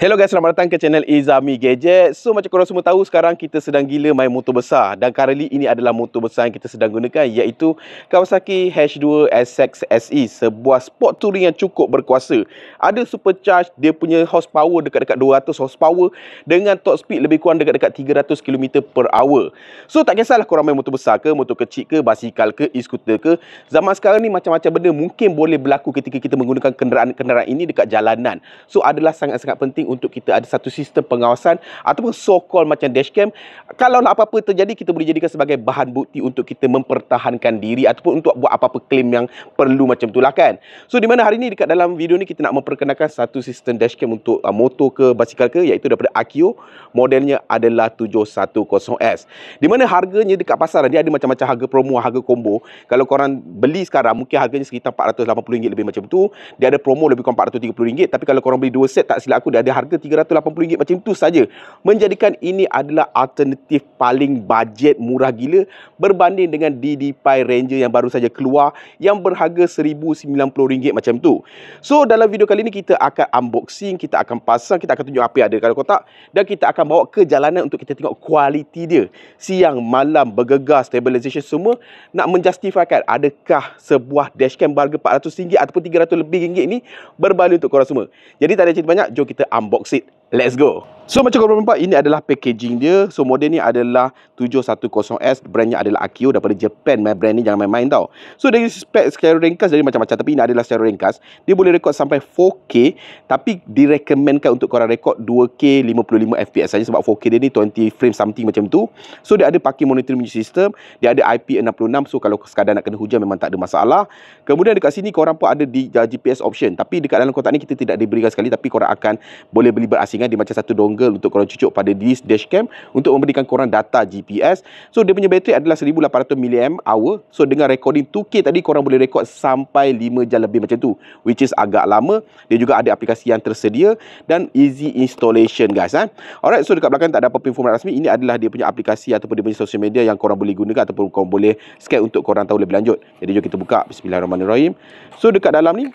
Hello guys, selamat datang ke channel Izami Gadget. So macam korang semua tahu, sekarang kita sedang gila main motor besar. Dan currently ini adalah motor besar yang kita sedang gunakan, iaitu Kawasaki H2 SX SE. Sebuah sport touring yang cukup berkuasa. Ada supercharge, dia punya horsepower dekat-dekat 200 horsepower dengan top speed lebih kurang dekat-dekat 300 km per hour. So tak kisahlah korang main motor besar ke, motor kecil ke, basikal ke, e-scooter ke. Zaman sekarang ni macam-macam benda mungkin boleh berlaku ketika kita menggunakan kenderaan ini dekat jalanan. So adalah sangat-sangat penting untuk kita ada satu sistem pengawasan ataupun so-called macam dashcam. Kalau apa-apa terjadi, kita boleh jadikan sebagai bahan bukti untuk kita mempertahankan diri ataupun untuk buat apa-apa claim yang perlu macam itulah kan. So di mana hari ni dekat dalam video ni kita nak memperkenalkan satu sistem dashcam untuk motor ke basikal ke, iaitu daripada Akio. Modelnya adalah 710S. Di mana harganya dekat pasaran dia ada macam-macam harga promo, harga combo. Kalau korang beli sekarang mungkin harganya sekitar RM480 lebih macam tu. Dia ada promo lebih kurang RM430, tapi kalau korang beli dua set, tak silap aku, dia ada harga RM380 macam tu saja. Menjadikan ini adalah alternatif paling bajet murah gila berbanding dengan DD5 Ranger yang baru saja keluar yang berharga RM1090 macam tu. So dalam video kali ni kita akan unboxing, kita akan pasang, kita akan tunjuk apa yang ada dalam kotak dan kita akan bawa ke jalanan untuk kita tengok kualiti dia. Siang, malam, bergegar, stabilization semua nak menjustifikan adakah sebuah dashcam berharga RM400 ataupun RM300 lebih ni berbalik untuk korang semua. Jadi tak ada cerita banyak, jom kita unbox it. Let's go. So macam korang nampak, ini adalah packaging dia. So model ni adalah 710S, brandnya adalah Akio daripada Japan. Brand ni jangan main-main tau. So dari spek secara ringkas dari macam-macam, tapi ini adalah secara ringkas. Dia boleh rekod sampai 4K, tapi direkomendkan untuk korang rekod 2K 55fps saja sebab 4K dia ni 20 frame something macam tu. So dia ada parking monitoring system, dia ada IP66, so kalau sekadar nak kena hujan memang tak ada masalah. Kemudian dekat sini korang pun ada di GPS option, tapi dekat dalam kotak ni kita tidak diberikan sekali, tapi korang akan boleh beli berasingan. Dia macam satu dongle untuk korang cucuk pada this dashcam untuk memberikan korang data GPS. So dia punya bateri adalah 1800 mAh. So dengan recording 2K tadi korang boleh rekod sampai 5 jam lebih macam tu, which is agak lama. Dia juga ada aplikasi yang tersedia dan easy installation guys. Alright, so dekat belakang tak ada apa-apa informasi rasmi. Ini adalah dia punya aplikasi ataupun dia punya social media yang korang boleh gunakan ataupun korang boleh scan untuk korang tahu lebih lanjut. Jadi jom kita buka. Bismillahirrahmanirrahim. So dekat dalam ni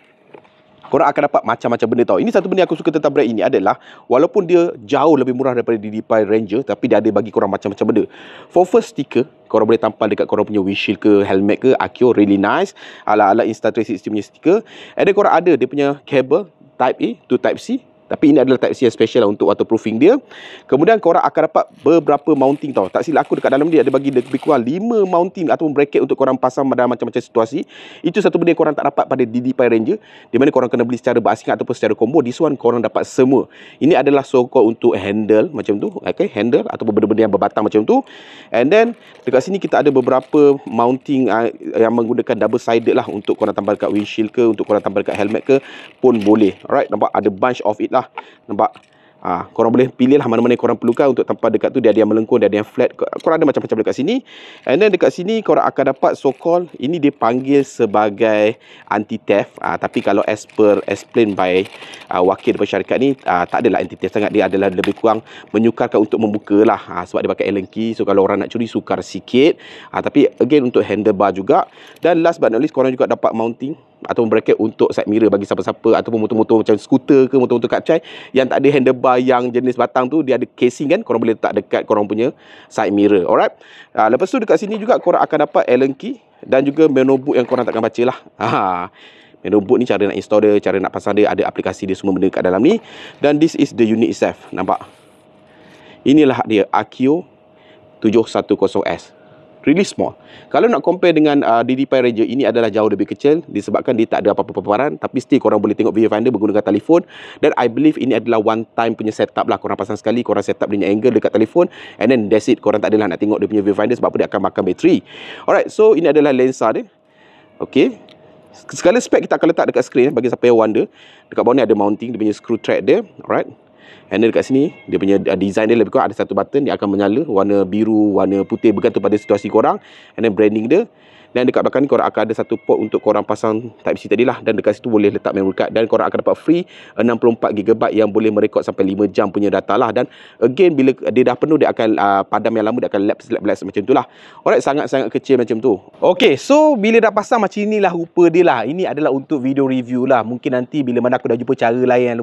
korang akan dapat macam-macam benda tau. Ini satu benda yang aku suka tentang brand ini adalah walaupun dia jauh lebih murah daripada DD5 Ranger, tapi dia ada bagi korang macam-macam benda. For first, stiker korang boleh tampal dekat korang punya windshield ke, helmet ke. Akio really nice. Ala-ala Insta360 punya stiker. And then korang ada dia punya kabel Type A to Type C. Tapi ini adalah Type C yang special untuk waterproofing dia. Kemudian korang akan dapat beberapa mounting tau. Tak silap aku, dekat dalam dia ada bagi lebih kurang 5 mounting ataupun bracket untuk korang pasang dalam macam-macam situasi. Itu satu benda yang korang tak dapat pada DD5 Ranger, di mana korang kena beli secara berasingan ataupun secara combo. This one korang dapat semua. Ini adalah so-called untuk handle macam tu. Okay, handle ataupun benda-benda yang berbatang macam tu. And then dekat sini kita ada beberapa mounting yang menggunakan double sided lah, untuk korang tambah dekat windshield ke, untuk korang tambah dekat helmet ke pun boleh. Alright, nampak ada bunch of it lah. Nampak? Korang boleh pilih lah mana-mana yang korang perlukan untuk tampal dekat tu. Dia ada yang melengkung, dia ada yang flat. Korang ada macam-macam dekat sini. And then dekat sini korang akan dapat so-called, ini dia panggil sebagai anti-theft. Tapi kalau as per explain by wakil daripada syarikat ni, tak adalah anti-theft sangat. Dia adalah lebih kurang menyukarkan untuk membuka lah. Sebab dia pakai Allen key. So kalau orang nak curi, sukar sikit. Tapi again untuk handlebar juga. Dan last but not least, korang juga dapat mounting atau bracket untuk side mirror bagi siapa-siapa ataupun motor-motor macam skuter ke, motor-motor kapcai yang tak ada handlebar yang jenis batang tu. Dia ada casing kan, korang boleh letak dekat korang punya side mirror. Alright, lepas tu dekat sini juga korang akan dapat Allen key dan juga menu book yang korang takkan baca lah. Menu book ni cara nak install dia, cara nak pasang dia, ada aplikasi dia, semua benda kat dalam ni. Dan this is the unit itself. Nampak? Inilah dia Akio 710S. Really small. Kalau nak compare dengan DD5 Ranger, ini adalah jauh lebih kecil disebabkan dia tak ada apa-apa paparan, tapi still korang boleh tengok viewfinder menggunakan telefon. Dan I believe ini adalah one time punya setup lah. Korang pasang sekali, korang set up dia angle dekat telefon, and then that's it. Korang tak adalah nak tengok dia punya viewfinder sebab apa, dia akan makan bateri. Alright, so ini adalah lensa dia. Okay, segala spek kita akan letak dekat skrin bagi siapa yang wonder. Dekat bawah ni ada mounting, dia punya screw thread dia. Alright, and then dekat sini dia punya design dia lebih kurang ada satu button yang akan menyala warna biru, warna putih bergantung pada situasi korang. And then branding dia. Dan dekat belakang ni korang akan ada satu port untuk korang pasang Type C tadi lah. Dan dekat situ boleh letak memory card. Dan korang akan dapat free 64GB yang boleh merekod sampai 5 jam punya data lah. Dan again, bila dia dah penuh, dia akan padam yang lama, dia akan lapse macam tu lah. Alright, sangat-sangat kecil macam tu. Okay, so bila dah pasang macam inilah rupa dia lah. Ini adalah untuk video review lah. Mungkin nanti bila mana aku dah jumpa cara lain yang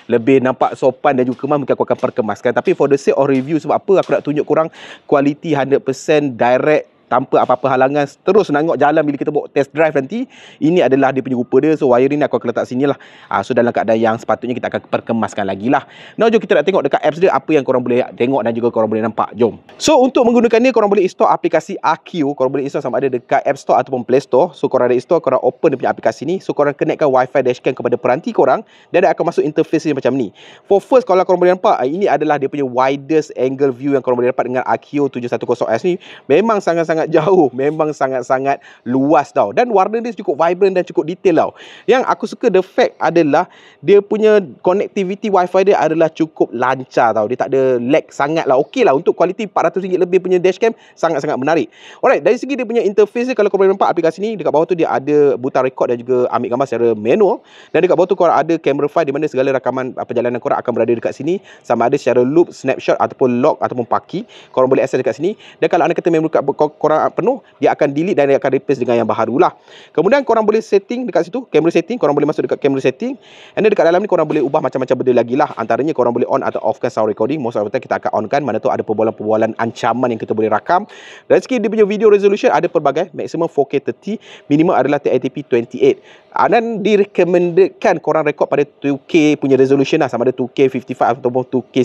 lebih nampak sopan depan dan juga kemas, mungkin aku akan perkemaskan. Tapi for the sake of review, sebab apa aku nak tunjuk korang quality 100% direct tanpa apa-apa halangan, terus nak tengok jalan bila kita bawa test drive nanti. Ini adalah dia punya rupa dia. So wiring ni aku akan letak sini lah. So dalam keadaan yang sepatutnya kita akan perkemaskan lagi lah. Now jom kita nak tengok dekat apps dia apa yang korang boleh tengok dan juga korang boleh nampak. Jom. So untuk menggunakan ni, korang boleh install aplikasi AQ. Korang boleh install sama ada dekat App Store ataupun Play Store. So korang ada install, korang open dia punya aplikasi ni. So korang connectkan wifi dashcam kepada peranti korang dan dia akan masuk interface dia macam ni. For first, kalau korang boleh nampak, ini adalah dia punya widest angle view yang korang boleh dapat dengan AQ 710S ni. Memang sangat-sangat jauh, memang sangat-sangat luas tau, dan warna dia cukup vibrant dan cukup detail tau. Yang aku suka the fact adalah dia punya connectivity wifi dia adalah cukup lancar tau. Dia tak ada lag sangat lah. Okey lah untuk kualiti RM400 lebih punya dashcam, sangat-sangat menarik. Alright, dari segi dia punya interface dia, kalau korang boleh nampak aplikasi ni, dekat bawah tu dia ada butang record dan juga ambil gambar secara manual, dan dekat bawah tu korang ada camera file di mana segala rakaman perjalanan korang akan berada dekat sini, sama ada secara loop, snapshot ataupun log ataupun paki. Korang boleh access dekat sini, dan kalau anda kata memori card korang penuh, dia akan delete dan dia akan replace dengan yang baharu lah. Kemudian korang boleh setting dekat situ, camera setting, korang boleh masuk dekat camera setting, and dekat dalam ni korang boleh ubah macam-macam benda lagi lah. Antaranya korang boleh on atau offkan sound recording. Most of the time kita akan onkan, mana tu ada perbualan-perbualan ancaman yang kita boleh rakam. Dari segi dia punya video resolution ada pelbagai, maximum 4K 30, minimum adalah 1080p 28. Dan direkomendkan korang rekod pada 2K punya resolution lah, sama ada 2K 55 ataupun 2K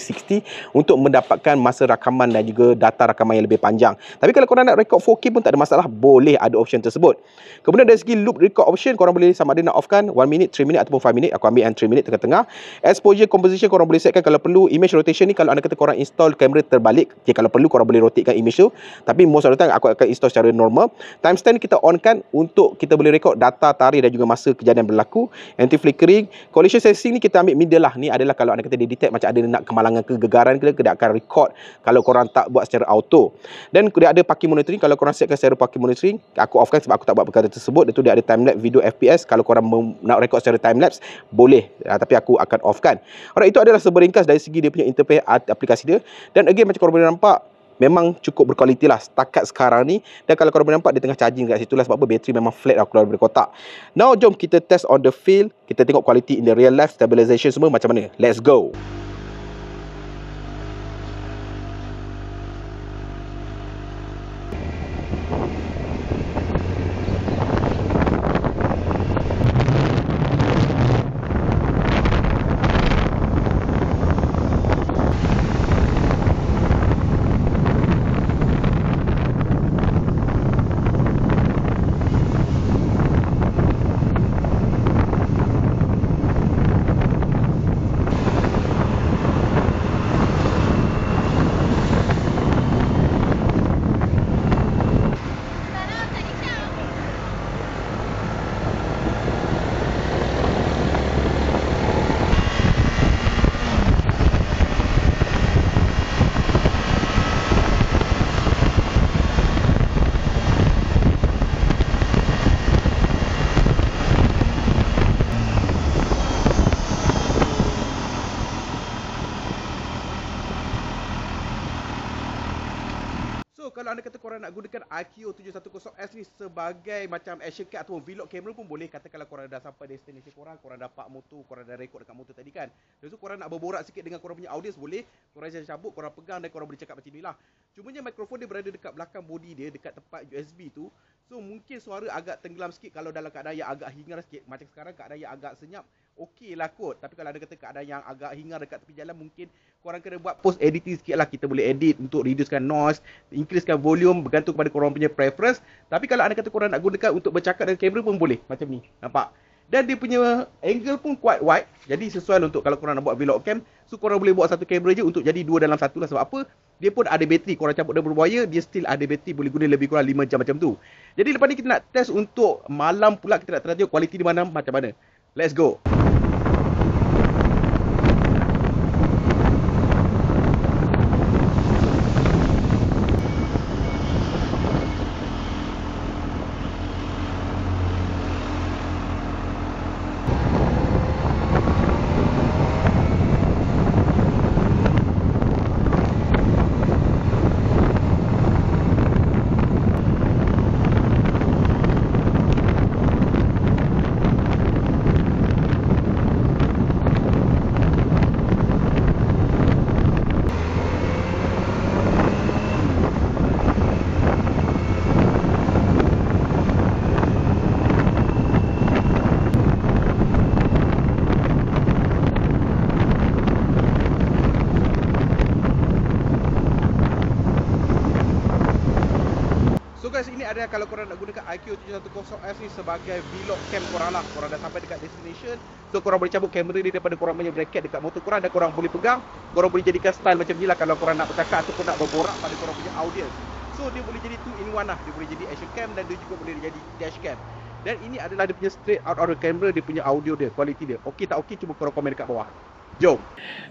60 untuk mendapatkan masa rakaman dan juga data rakaman yang lebih panjang. Tapi kalau korang nak rekod 4K pun tak ada masalah, boleh ada option tersebut. Kemudian dari segi loop record option, korang boleh sama ada nak offkan 1 minute, 3 minit ataupun 5 minit. Aku ambil yang 3 minit tengah-tengah. Exposure composition korang boleh setkan kalau perlu. Image rotation ni kalau anda kata korang install kamera terbalik, okay, kalau perlu korang boleh rotatekan image tu, tapi most of the time aku akan install secara normal. Timestamp kita onkan untuk kita boleh rekod data, tarikh dan juga masa kejadian berlaku. Anti-flickering. Collision sensing ni kita ambil middle lah. Ni adalah kalau anda kata dia detect macam ada nak kemalangan kegegaran ke, dia akan record kalau korang tak buat secara auto. Dan dia ada parking monitoring. Kalau korang setkan secara parking monitoring, aku offkan sebab aku tak buat perkara tersebut. Itu dia ada time-lapse video FPS. Kalau korang nak record secara time-lapse, boleh. Tapi aku akan offkan. Alright, itu adalah seberingkas dari segi dia punya interface aplikasi dia. Dan again, macam korang boleh nampak, memang cukup berkualiti lah setakat sekarang ni. Dan kalau korang boleh nampak, dia tengah charging kat situ lah, sebab apa bateri memang flat lah keluar dari kotak. Now jom kita test on the field. Kita tengok quality in the real life, stabilization semua macam mana. Let's go. Kalau anda kata korang nak gunakan IQ 710S ni sebagai macam action cam ataupun vlog camera pun boleh. Katakanlah korang dah sampai destination korang, korang dapat motor, korang dah rekod dekat motor tadi kan. Lepas tu korang nak berborak sikit dengan korang punya audience, boleh. Korang jangan cabut, korang pegang dan korang boleh cakap macam ni lah. Cumanya mikrofon dia berada dekat belakang body dia, dekat tempat USB tu. So mungkin suara agak tenggelam sikit kalau dalam keadaan yang agak hingar sikit. Macam sekarang keadaan yang agak senyap, okey lah kot. Tapi kalau ada kata keadaan yang agak hingar dekat tepi jalan, mungkin korang kena buat post editing sikit lah. Kita boleh edit untuk reducekan noise, increasekan volume, bergantung kepada korang punya preference. Tapi kalau anda kata korang nak gunakan untuk bercakap dengan kamera pun boleh. Macam ni, nampak? Dan dia punya angle pun quite wide. Jadi sesuai untuk kalau korang nak buat vlog cam. So korang boleh buat satu kamera je untuk jadi 2 dalam 1 lah. Sebab apa? Dia pun ada bateri. Korang cabut dia berwire, dia still ada bateri. Boleh guna lebih kurang 5 jam macam tu. Jadi lepas ni kita nak test untuk malam pula. Kita nak tengok kualiti di mana macam mana. Let's go. So guys, ini ada kalau korang nak gunakan IQ 710S ni sebagai vlog cam korang lah. Korang dah sampai dekat destination. So korang boleh cabut kamera ni daripada korang punya bracket dekat motor korang dan korang boleh pegang. Korang boleh jadikan style macam ni lah kalau korang nak bercakap ataupun nak berborak pada korang punya audience. So dia boleh jadi 2-in-1 lah. Dia boleh jadi action cam dan dia juga boleh jadi dash cam. Dan ini adalah dia punya straight out of the camera, dia punya audio dia, kualiti dia. Okey tak okey, cuba korang komen dekat bawah. Jom.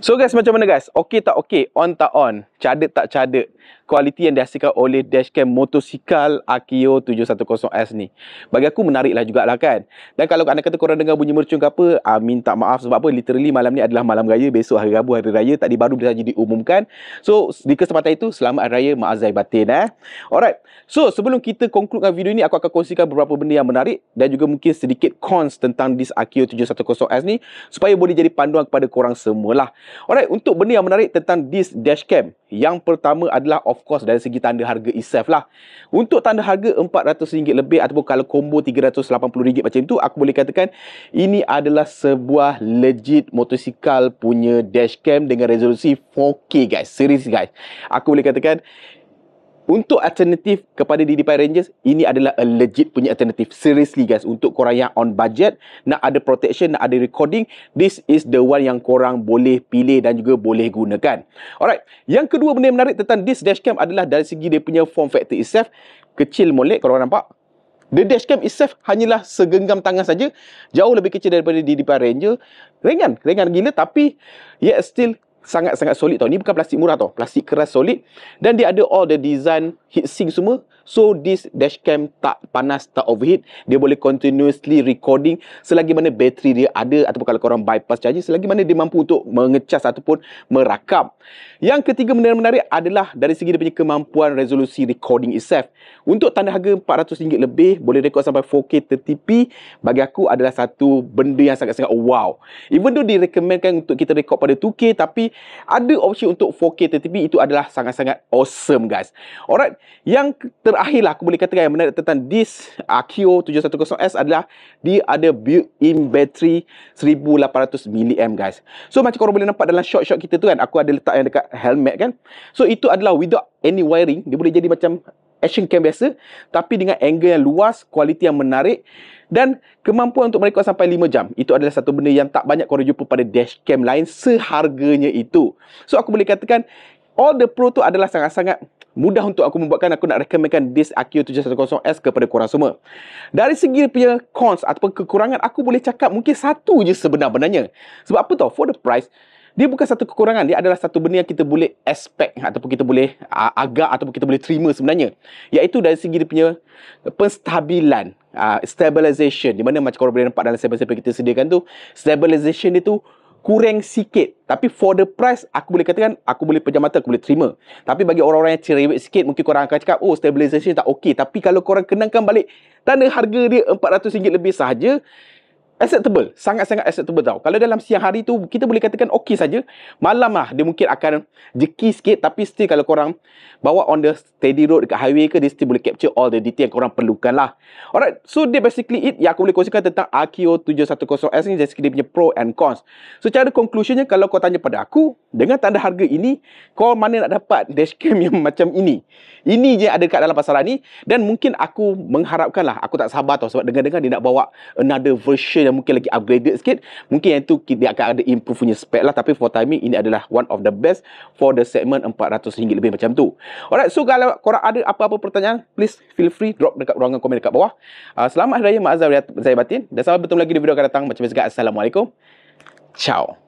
So guys, macam mana guys? Okey tak okey? On tak on? Cadet tak cadet? Kualiti yang dihasilkan oleh dashcam motosikal Akio 710S ni, bagi aku menarik lah jugalah kan. Dan kalau anda kata korang dengar bunyi mercung ke apa, minta maaf sebab apa, literally malam ni adalah malam raya. Besok hari Rabu, hari raya. Tadi baru saja diumumkan. So di kesempatan itu, selamat hari raya, maaf zahir batin. Alright. So sebelum kita konkludkan video ni, aku akan kongsikan beberapa benda yang menarik dan juga mungkin sedikit cons tentang this Akio 710S ni, supaya boleh jadi panduan kepada korang semualah. Alright, untuk benda yang menarik tentang this dashcam, yang pertama adalah of course dari segi tanda harga itself lah. Untuk tanda harga RM400 lebih ataupun kalau combo RM380 macam tu, aku boleh katakan ini adalah sebuah legit motosikal punya dashcam dengan resolusi 4K guys. Serius guys. Aku boleh katakan untuk alternatif kepada DDI Rangers, ini adalah a legit punya alternatif. Seriously guys, untuk korang yang on budget, nak ada protection, nak ada recording, this is the one yang korang boleh pilih dan juga boleh gunakan. Alright, yang kedua benda yang menarik tentang this dashcam adalah dari segi dia punya form factor itself. Kecil molek, korang nampak? The dashcam itself hanyalah segenggam tangan saja, jauh lebih kecil daripada DDI Ranger. Ringan gila, tapi yet still sangat-sangat solid tau. Ni bukan plastik murah tau. Plastik keras solid. Dan dia ada all the design heatsink semua. So this dashcam tak panas, tak overheat. Dia boleh continuously recording selagi mana bateri dia ada, ataupun kalau korang bypass charger, selagi mana dia mampu untuk mengecas ataupun merakam. Yang ketiga benda yang menarik adalah dari segi dia punya kemampuan resolusi recording itself. Untuk tanda harga RM400 lebih, boleh record sampai 4K 30p, bagi aku adalah satu benda yang sangat-sangat wow. Even though direkomendkan untuk kita record pada 2K, tapi ada opsi untuk 4K 30p, itu adalah sangat-sangat awesome guys. Alright, yang terakhirlah aku boleh katakan yang menarik tentang this Akio 710S adalah dia ada built-in battery 1800mAh guys. So macam korang boleh nampak dalam shot-shot kita tu kan, aku ada letak yang dekat helmet kan. So itu adalah without any wiring. Dia boleh jadi macam action cam biasa, tapi dengan angle yang luas, kualiti yang menarik dan kemampuan untuk merekod sampai 5 jam. Itu adalah satu benda yang tak banyak korang jumpa pada dashcam lain seharganya itu. So aku boleh katakan all the pro tu adalah sangat-sangat mudah untuk aku membuatkan. Aku nak recommendkan this Akio 710S kepada korang semua. Dari segi punya cons ataupun kekurangan, aku boleh cakap mungkin satu je sebenar-benarnya. Sebab apa tau? For the price, dia bukan satu kekurangan. Dia adalah satu benda yang kita boleh expect ataupun kita boleh agak ataupun kita boleh terima sebenarnya. Iaitu dari segi dia punya penstabilan, stabilization. Di mana macam korang boleh nampak dalam sampel-sampel kita sediakan tu, stabilization dia tu kurang sikit. Tapi for the price, aku boleh katakan, aku boleh pejam mata, aku boleh terima. Tapi bagi orang-orang yang cerewet sikit, mungkin korang akan cakap, oh stabilization tak okey. Tapi kalau korang kenangkan balik, tanda harga dia RM400 lebih sahaja, acceptable. Sangat-sangat acceptable tau. Kalau dalam siang hari tu, kita boleh katakan okey saja. Malam lah, dia mungkin akan jeki sikit. Tapi still kalau korang bawa on the steady road dekat highway ke, dia still boleh capture all the detail yang korang perlukan lah. Alright, so dia basically it yang aku boleh kongsikan tentang Akio 710S ni dari segi dia punya pro and cons. So cara conclusionnya, kalau kau tanya pada aku, dengan tanda harga ini, kau mana nak dapat dashcam yang macam ini? Ini je ada kat dalam pasaran ni. Dan mungkin aku mengharapkan lah, aku tak sabar tau, sebab dengar-dengar dia nak bawa another version yang mungkin lagi upgraded sikit. Mungkin yang tu dia akan ada improve punya spec lah. Tapi for timing, ini adalah one of the best for the segment RM400 lebih macam tu. Alright, so kalau korang ada apa-apa pertanyaan, please feel free drop dekat ruangan komen dekat bawah. Selamat Hari Raya, maaf zahir batin. Dan sampai bertemu lagi di video akan datang. Macam biasa, Assalamualaikum. Ciao.